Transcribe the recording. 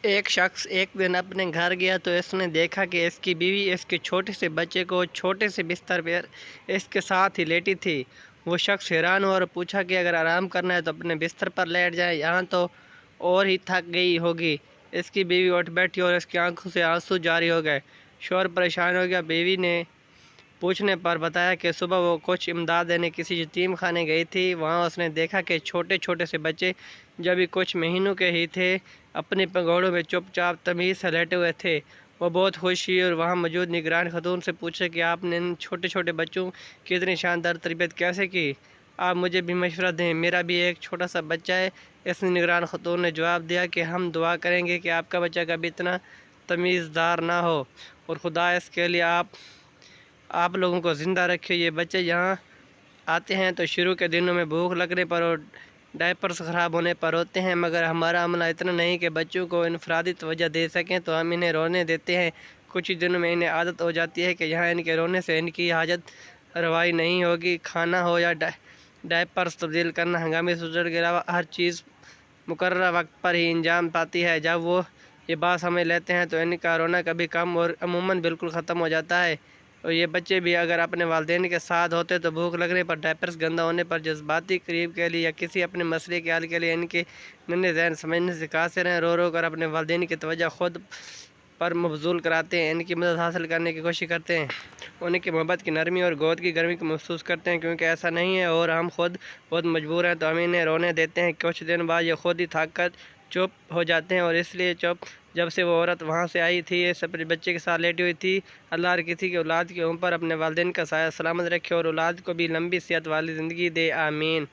ایک شخص ایک دن اپنے گھر گیا تو اس نے دیکھا کہ اس کی بیوی اس کے چھوٹے سے بچے کو چھوٹے سے بستر پر اس کے ساتھ ہی لیٹی تھی۔ وہ شخص حیران ہوا اور پوچھا کہ اگر آرام کرنا ہے تو اپنے بستر پر لیٹ جائیں، یہاں تو اور ہی تھک گئی ہوگی۔ اس کی بیوی اٹھ بیٹھی اور اس کی آنکھوں سے آنسو جاری ہو گئے۔ شوہر پریشان ہو گیا۔ بیوی نے پوچھنے پر بتایا کہ صبح وہ کچھ امداد دینے کسی یتیم خانے گئی تھی۔ وہاں اس نے دیکھا کہ چھوٹے چھوٹے سے بچے جو ابھی کچھ مہینوں کے ہی تھے اپنے پگوڑوں میں چپ چاپ تمیز سے لیٹے ہوئے تھے۔ وہ بہت خوش ہوئی اور وہاں موجود نگران خاتون سے پوچھا کہ آپ نے ان چھوٹے چھوٹے بچوں کی اتنی شاندار تربیت کیسے کی؟ آپ مجھے بھی مشورہ دیں، میرا بھی ایک چھوٹا سا بچہ ہے۔ اس نگران خاتون نے جواب دیا کہ ہم دعا کریں گے کہ آپ کا بچہ کبھی اتنا تمیزدار نہ ہو اور خدا اس کے لیے آپ لوگوں کو زندہ رکھے۔ یہ بچے یہاں آتے ہیں تو شروع کے دنوں میں بھوک لگنے پر اور ڈائپرز خراب ہونے پر ہوتے ہیں، مگر ہمارا عملہ اتنا نہیں کہ بچوں کو انفرادی توجہ دے سکیں، تو ہم انہیں رونے دیتے ہیں۔ کچھ ہی دنوں میں انہیں عادت ہو جاتی ہے کہ یہاں ان کے رونے سے ان کی حاجت روائی نہیں ہوگی۔ کھانا ہو یا ڈائپرز تبدیل کرنا، ہنگامی صورت کے علاوہ ہر چیز مقررہ وقت پر ہی انجام پاتی ہے۔ جب وہ یہ بات سمجھ لیتے ہیں تو ان کا رونا کبھی کم اور عموماً بالکل ختم ہو جاتا ہے۔ اور یہ بچے بھی اگر اپنے والدین کے ساتھ ہوتے تو بھوک لگنے پر، ڈائپرز گندا ہونے پر، جذباتی قریب کے لیے یا کسی اپنے مسئلے کے حل کے لیے ان کے ننھے ذہن سمجھنے سے قاصر ہیں۔ رو رو کر اپنے والدین کی توجہ خود پر مبذول کراتے ہیں، ان کی مدد حاصل کرنے کی کوشش کرتے ہیں، ان کی محبت کی نرمی اور گود کی گرمی کو محسوس کرتے ہیں۔ کیونکہ ایسا نہیں ہے اور ہم خود بہت مجبور ہیں تو ہم انہیں رونے دیتے ہیں۔ کچھ دن بعد یہ خود ہی تھک کر چپ ہو جاتے ہیں اور اس لیے چپ جب سے وہ عورت وہاں سے آئی تھی اس اپنے بچے کے ساتھ لیٹی ہوئی تھی۔ اللہ ہر کسی کی اولاد کے اوپر اپنے والدین کا سایہ سلامت رکھے اور اولاد کو بھی لمبی صحت والی زندگی دے، آمین۔